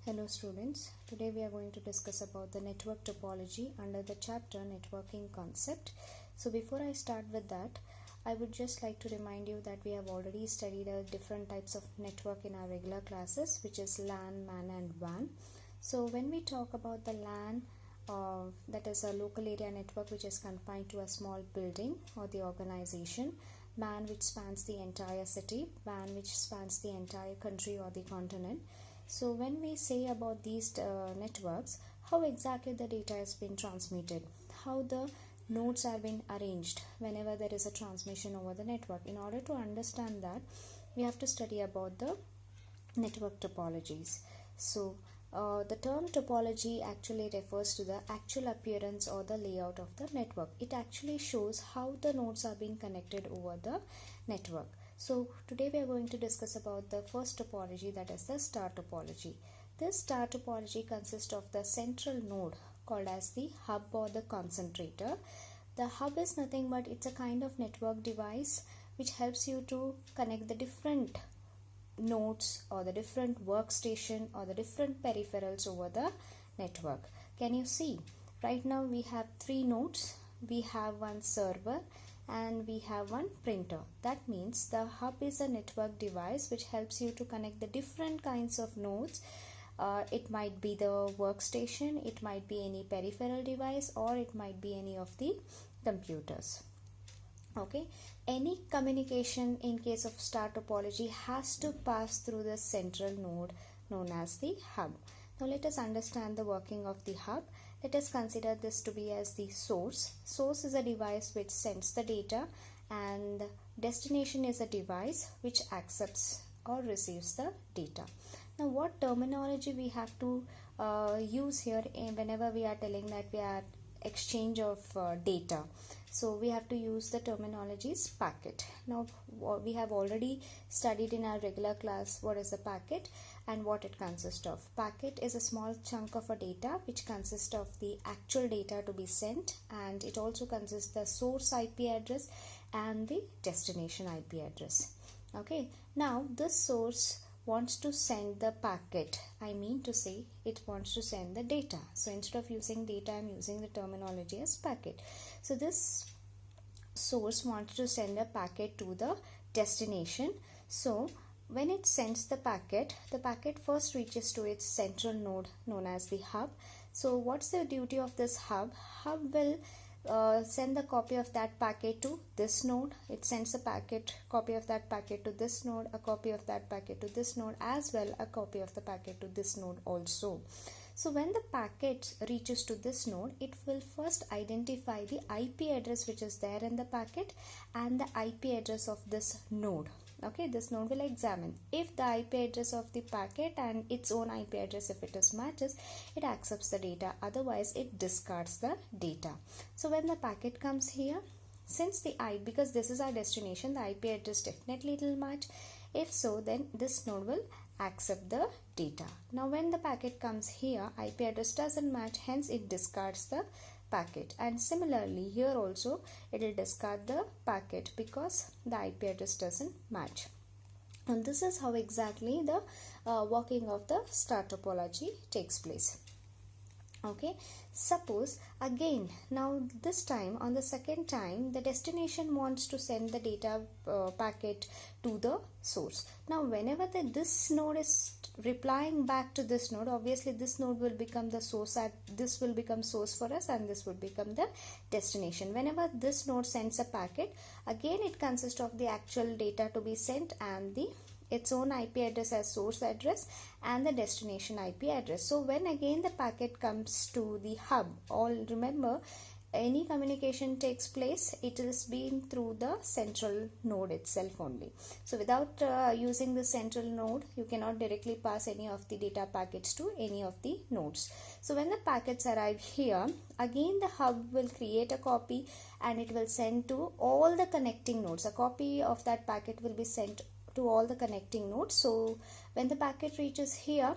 Hello students, today we are going to discuss about the network topology under the chapter networking concept. So before I start with that, I would just like to remind you that we have already studied different types of network in our regular classes, which is LAN, MAN and WAN. So when we talk about the LAN, that is a local area network which is confined to a small building or the organization, MAN which spans the entire city, WAN which spans the entire country or the continent. So when we say about these networks, how exactly the data has been transmitted, how the nodes are being arranged whenever there is a transmission over the network. In order to understand that, we have to study about the network topologies. So the term topology actually refers to the actual appearance or the layout of the network. It actually shows how the nodes are being connected over the network. So today we are going to discuss about the first topology, that is the star topology. This star topology consists of the central node called as the hub or the concentrator. The hub is nothing but it's a kind of network device which helps you to connect the different nodes or the different workstation or the different peripherals over the network. Can you see? Right now we have three nodes. We have one server and we have one printer. That means the hub is a network device which helps you to connect the different kinds of nodes. It might be the workstation, it might be any peripheral device, or it might be any of the computers. Okay, any communication in case of star topology has to pass through the central node known as the hub. Now let us understand the working of the hub. Let us consider this to be as the source. Source is a device which sends the data, and destination is a device which accepts or receives the data. Now what terminology we have to use here whenever we are telling that we are exchange of data? So we have to use the terminologies packet. Now we have already studied in our regular class what is a packet and what it consists of. Packet is a small chunk of a data which consists of the actual data to be sent, and it also consists the source IP address and the destination IP address. Okay, now this source wants to send the packet. I mean to say it wants to send the data. So instead of using data, I'm using the terminology as packet. So this source wants to send a packet to the destination. So when it sends the packet first reaches to its central node known as the hub. So what's the duty of this hub? Hub will send the copy of that packet to this node. It sends a copy of that packet to this node, a copy of that packet to this node, as well a copy of the packet to this node also. So when the packet reaches to this node, it will first identify the IP address which is there in the packet and the IP address of this node. Okay, this node will examine if the IP address of the packet and its own IP address, if it is matches, it accepts the data, otherwise it discards the data. So when the packet comes here, since because this is our destination, the IP address definitely it will match. If so, then this node will accept the data. Now when the packet comes here, IP address doesn't match, hence it discards the packet, and similarly here also it will discard the packet because the IP address doesn't match. And this is how exactly the working of the star topology takes place. Okay, suppose again, now this time on the second time the destination wants to send the data packet to the source. Now whenever this node is replying back to this node, obviously this node will become the source, this will become source for us, and this would become the destination. Whenever this node sends a packet, again it consists of the actual data to be sent and its own IP address as source address and the destination IP address. So when again the packet comes to the hub, remember any communication takes place, it is being through the central node itself only. So without using the central node, you cannot directly pass any of the data packets to any of the nodes. So when the packets arrive here, again the hub will create a copy and it will send to all the connecting nodes. A copy of that packet will be sent to all the connecting nodes. So when the packet reaches here,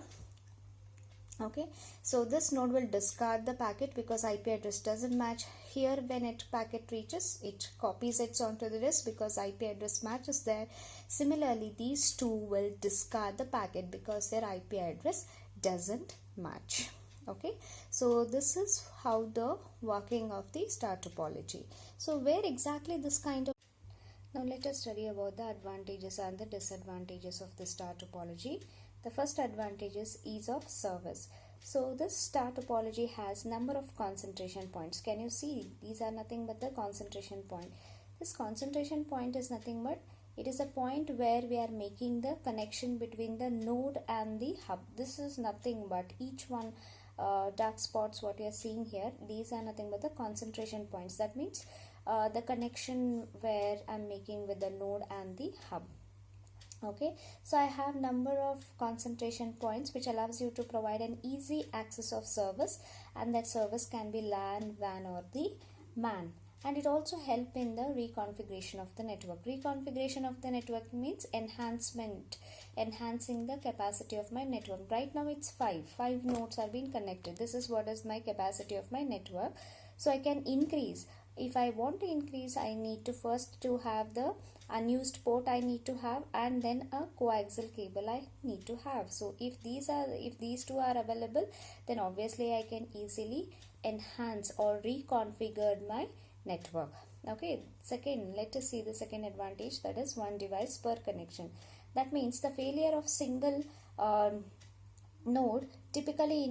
okay, so this node will discard the packet because IP address doesn't match. Here when packet reaches, it copies it onto the disk because IP address matches there. Similarly, these two will discard the packet because their IP address doesn't match. Okay, so this is how the working of the star topology. So where exactly this kind of... Now let us study about the advantages and the disadvantages of the star topology. The first advantage is ease of service. So this star topology has number of concentration points. Can you see? These are nothing but the concentration point. This concentration point is nothing but it is a point where we are making the connection between the node and the hub. This is nothing but each one dark spots what you are seeing here. These are nothing but the concentration points. That means the connection where I'm making with the node and the hub. Okay, so I have number of concentration points which allows you to provide an easy access of service, and that service can be LAN, WAN or the MAN. And it also help in the reconfiguration of the network. Reconfiguration of the network means enhancing the capacity of my network. Right now it's 5 nodes are being connected. This is what is my capacity of my network. So I can increase. If I want to increase, I need to first to have the unused port I need to have, and then a coaxial cable I need to have. So if these two are available, then obviously I can easily enhance or reconfigure my network. Okay, second, let us see the second advantage, that is one device per connection. That means the failure of single node typically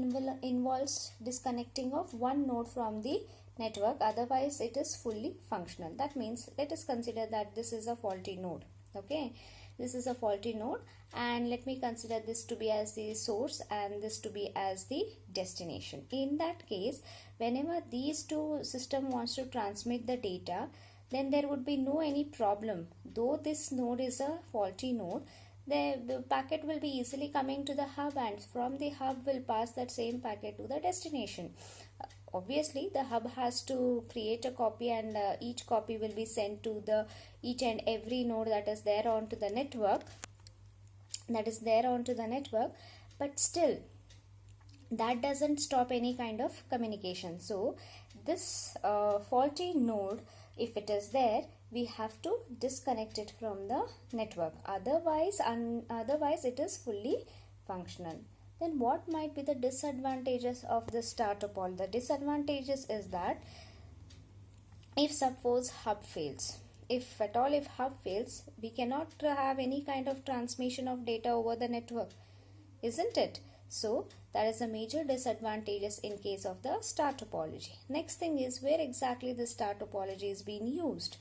involves disconnecting of one node from the network, otherwise it is fully functional. That means let us consider that this is a faulty node. Okay, this is a faulty node, and let me consider this to be as the source and this to be as the destination. In that case, whenever these two system wants to transmit the data, then there would be no any problem. Though this node is a faulty node, the packet will be easily coming to the hub, and from the hub will pass that same packet to the destination. Obviously the hub has to create a copy, and each copy will be sent to the each and every node that is there onto the network, but still that doesn't stop any kind of communication. So this faulty node, if it is there, we have to disconnect it from the network, otherwise it is fully functional. Then what might be the disadvantages of the star topology? The disadvantages is that if suppose hub fails, if hub fails, we cannot have any kind of transmission of data over the network, isn't it? So that is a major disadvantages in case of the star topology. Next thing is where exactly the star topology is being used.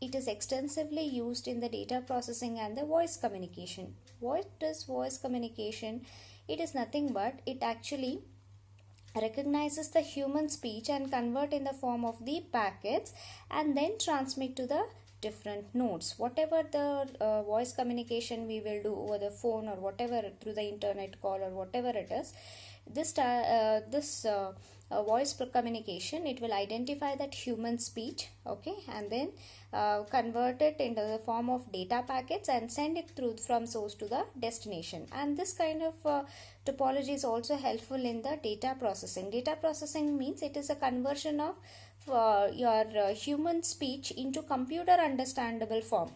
It is extensively used in the data processing and the voice communication. What is voice communication? It is nothing but it actually recognizes the human speech and convert in the form of the packets and then transmit to the different nodes. Whatever the voice communication we will do over the phone or whatever through the internet call or whatever it is, this voice communication, it will identify that human speech, okay, and then convert it into the form of data packets and send it through from source to the destination. And this kind of topology is also helpful in the data processing. Data processing means it is a conversion of your human speech into computer understandable form.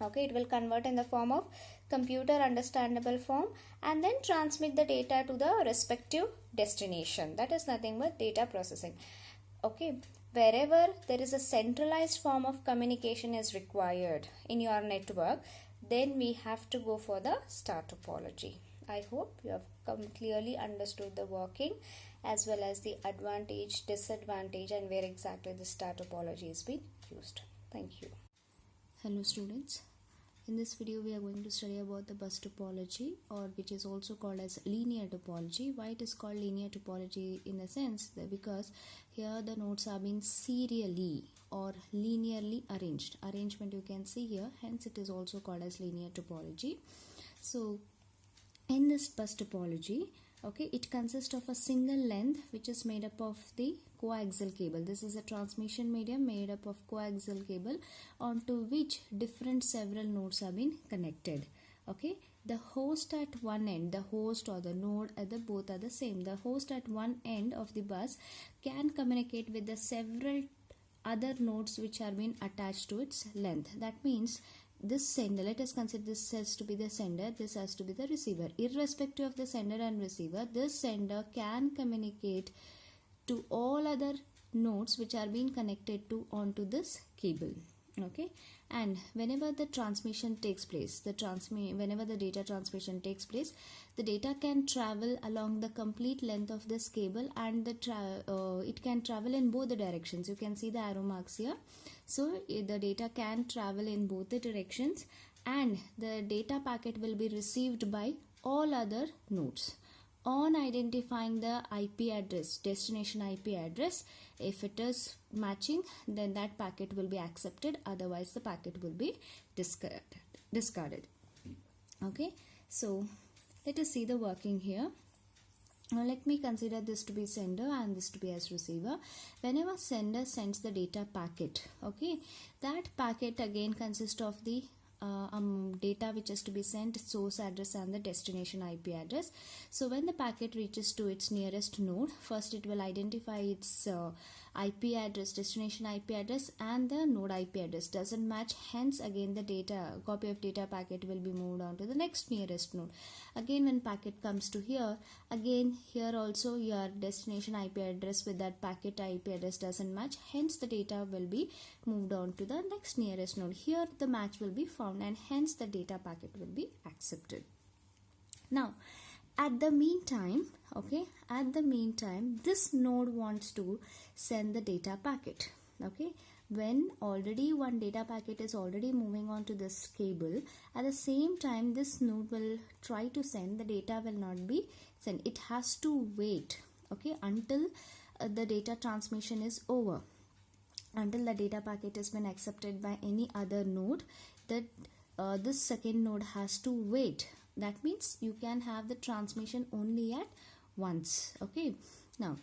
Okay, it will convert in the form of computer understandable form and then transmit the data to the respective destination. That is nothing but data processing. Okay, wherever there is a centralized form of communication is required in your network, then we have to go for the star topology. I hope you have clearly understood the working as well as the advantage, disadvantage, and where exactly the star topology is being used. Thank you. Hello students. In this video we are going to study about the bus topology, or which is also called as linear topology. Why it is called linear topology? In the sense that because here the nodes are being serially or linearly arranged. Arrangement you can see here, hence it is also called as linear topology. So in this bus topology, okay, it consists of a single length which is made up of the coaxial cable. This is a transmission medium made up of coaxial cable onto which different several nodes have been connected. Okay, the host at one end, the host or the node at the both are the same. The host at one end of the bus can communicate with the several other nodes which are being attached to its length. That means this sender, let us consider this has to be the sender, this has to be the receiver. Irrespective of the sender and receiver, this sender can communicate to all other nodes which are being connected to onto this cable. Okay, and whenever the transmission takes place, whenever the data transmission takes place, the data can travel along the complete length of this cable, and it can travel in both the directions. You can see the arrow marks here. So the data can travel in both the directions, and the data packet will be received by all other nodes. On identifying the IP address, destination IP address, if it is matching, then that packet will be accepted, otherwise the packet will be discarded. Okay, so let us see the working here. Now let me consider this to be sender and this to be as receiver. Whenever sender sends the data packet, okay, that packet again consists of the data which is to be sent, source address and the destination IP address. So when the packet reaches to its nearest node, first it will identify its IP address, destination IP address and the node IP address doesn't match, hence again the copy of data packet will be moved on to the next nearest node. Again when packet comes to here, again here also your destination IP address with that packet IP address doesn't match, hence the data will be moved on to the next nearest node. Here the match will be found and hence the data packet will be accepted. Now at the meantime, this node wants to send the data packet. Okay, when already one data packet is already moving on to this cable, at the same time this node will try to send, the data will not be sent. It has to wait, okay, until the data transmission is over, until the data packet has been accepted by any other node, that this second node has to wait. That means you can have the transmission only at once. Okay, now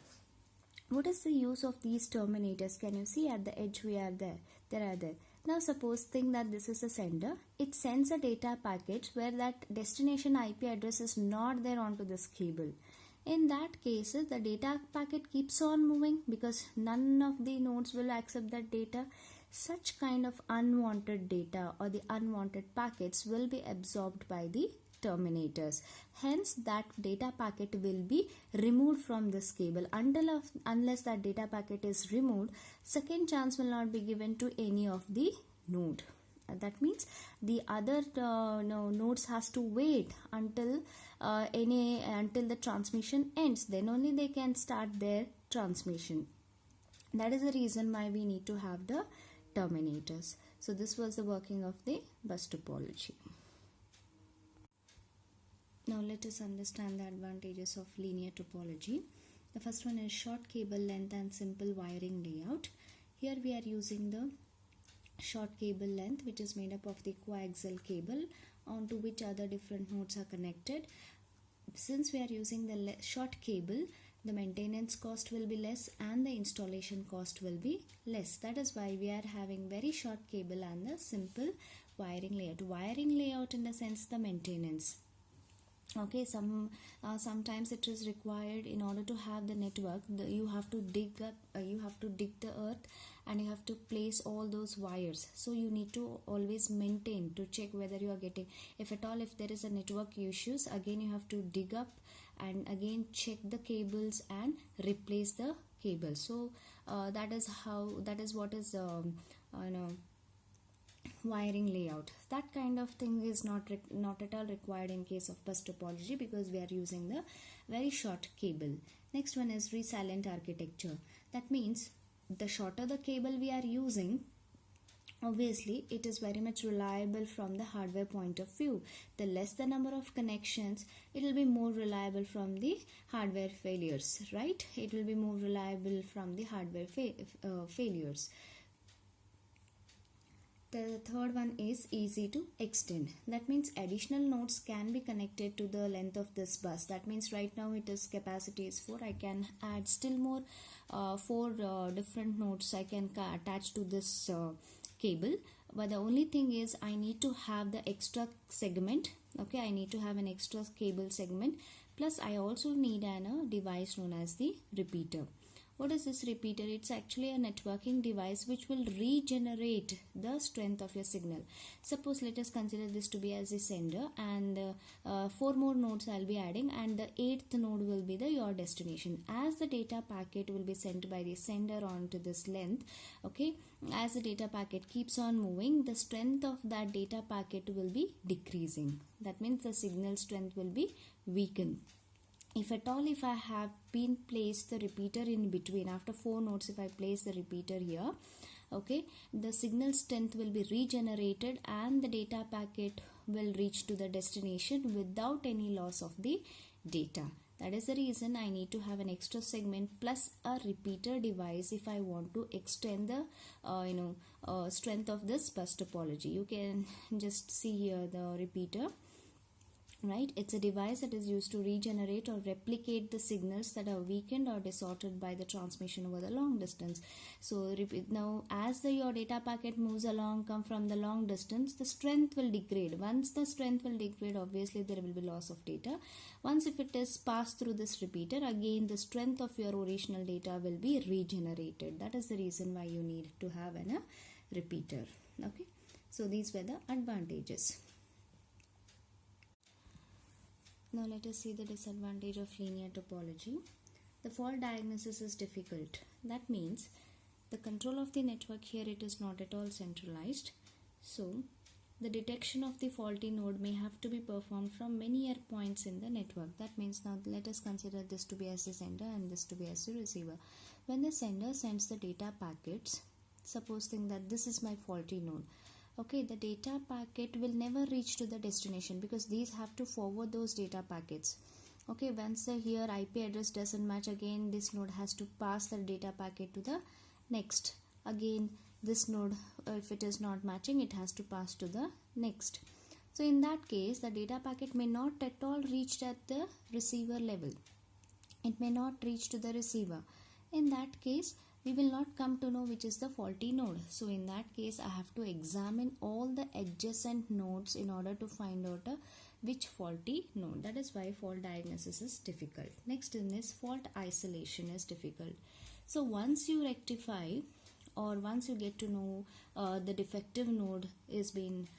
what is the use of these terminators? Can you see at the edge we are there, there. Now suppose think that this is a sender, it sends a data packet where that destination IP address is not there onto this cable. In that case, the data packet keeps on moving because none of the nodes will accept that data. Such kind of unwanted data or the unwanted packets will be absorbed by the terminators. Hence that data packet will be removed from this cable. Unless that data packet is removed, second chance will not be given to any of the node. That means the other nodes has to wait until the transmission ends, then only they can start their transmission. That is the reason why we need to have the terminators. So this was the working of the bus topology. Now let us understand the advantages of linear topology. The first one is short cable length and simple wiring layout. Here we are using the short cable length, which is made up of the coaxial cable onto which other different nodes are connected. Since we are using the short cable, the maintenance cost will be less and the installation cost will be less. That is why we are having very short cable and the simple wiring layout. Wiring layout in the sense the maintenance. Okay, sometimes it is required in order to have the network. You have to dig the earth and you have to place all those wires. So you need to always maintain to check whether you are getting. If there is a network issues, again you have to dig up and again check the cables and replace the cables. So that is what is wiring layout. That kind of thing is not at all required in case of bus topology because we are using the very short cable. Next one is resilient architecture. That means the shorter the cable we are using, obviously it is very much reliable from the hardware point of view. The less the number of connections, it will be more reliable from the hardware failures, right? It will be more reliable from the hardware failures. The third one is easy to extend. That means additional nodes can be connected to the length of this bus. That means right now it is capacity is 4. I can add still more 4 different nodes I can attach to this cable. But the only thing is I need to have the extra segment. Okay, I need to have an extra cable segment. Plus I also need a device known as the repeater. What is this repeater? It's actually a networking device which will regenerate the strength of your signal. Suppose let us consider this to be as a sender, and 4 more nodes I'll be adding, and the 8th node will be your destination. As the data packet will be sent by the sender onto this length, okay, as the data packet keeps on moving, the strength of that data packet will be decreasing. That means the signal strength will be weakened. If at all, if I have been placed the repeater in between, after 4 nodes, if I place the repeater here, okay, the signal strength will be regenerated and the data packet will reach to the destination without any loss of the data. That is the reason I need to have an extra segment plus a repeater device if I want to extend the strength of this bus topology. You can just see here the repeater. Right, it's a device that is used to regenerate or replicate the signals that are weakened or distorted by the transmission over the long distance. So now as your data packet moves along, come from the long distance, the strength will degrade. Once the strength will degrade, obviously there will be loss of data. Once if it is passed through this repeater, again the strength of your original data will be regenerated. That is the reason why you need to have a repeater. Okay, so these were the advantages. Now let us see the disadvantage of linear topology. The fault diagnosis is difficult. That means the control of the network here, it is not at all centralized. So the detection of the faulty node may have to be performed from many points in the network. That means now let us consider this to be as the sender and this to be as the receiver. When the sender sends the data packets, suppose think that this is my faulty node. Okay, the data packet will never reach to the destination because these have to forward those data packets. Okay, once the here IP address doesn't match, again this node has to pass the data packet to the next. Again this node, if it is not matching, it has to pass to the next. So in that case, the data packet may not at all reach at the receiver level. It may not reach to the receiver. In that case, we will not come to know which is the faulty node. So in that case, I have to examine all the adjacent nodes in order to find out which faulty node. That is why fault diagnosis is difficult. Next in this, fault isolation is difficult. So once you rectify or once you get to know the defective node is being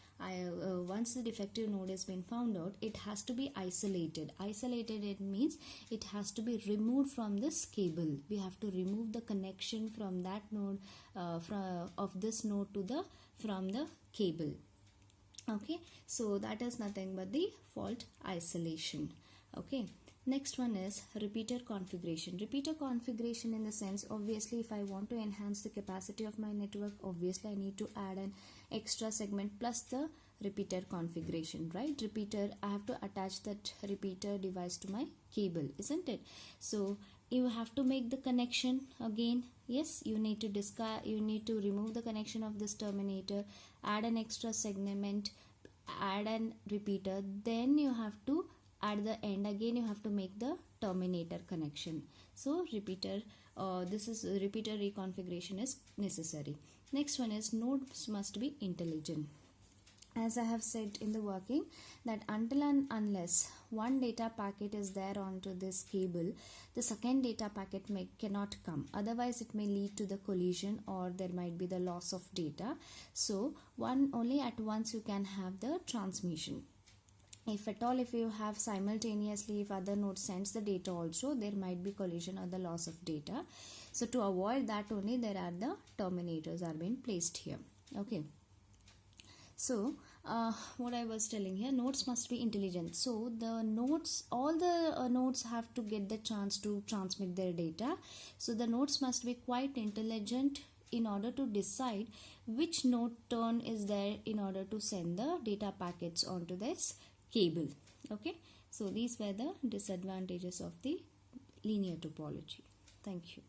once the defective node has been found out, it has to be isolated. Isolated, it means it has to be removed from this cable. We have to remove the connection from that node, of this node to the from the cable. Okay, so that is nothing but the fault isolation. Okay. Next one is repeater configuration. Repeater configuration in the sense, obviously if I want to enhance the capacity of my network, obviously I need to add an extra segment plus the repeater configuration, right? Repeater, I have to attach that repeater device to my cable, isn't it? So you have to make the connection again. Yes, you need to remove the connection of this terminator, add an extra segment, add an repeater, then you have to at the end again you have to make the terminator connection. So repeater reconfiguration is necessary. Next one is nodes must be intelligent. As I have said in the working, that until and unless one data packet is there onto this cable, the second data packet cannot come. Otherwise it may lead to the collision or there might be the loss of data. So only at once you can have the transmission. If at all, if you have simultaneously, if other node sends the data also, there might be collision or the loss of data. So to avoid that only, there are the terminators are being placed here. Okay. So what I was telling here, nodes must be intelligent. So the nodes, all the nodes have to get the chance to transmit their data. So the nodes must be quite intelligent in order to decide which node turn is there in order to send the data packets onto this cable. Okay, so these were the disadvantages of the linear topology. Thank you.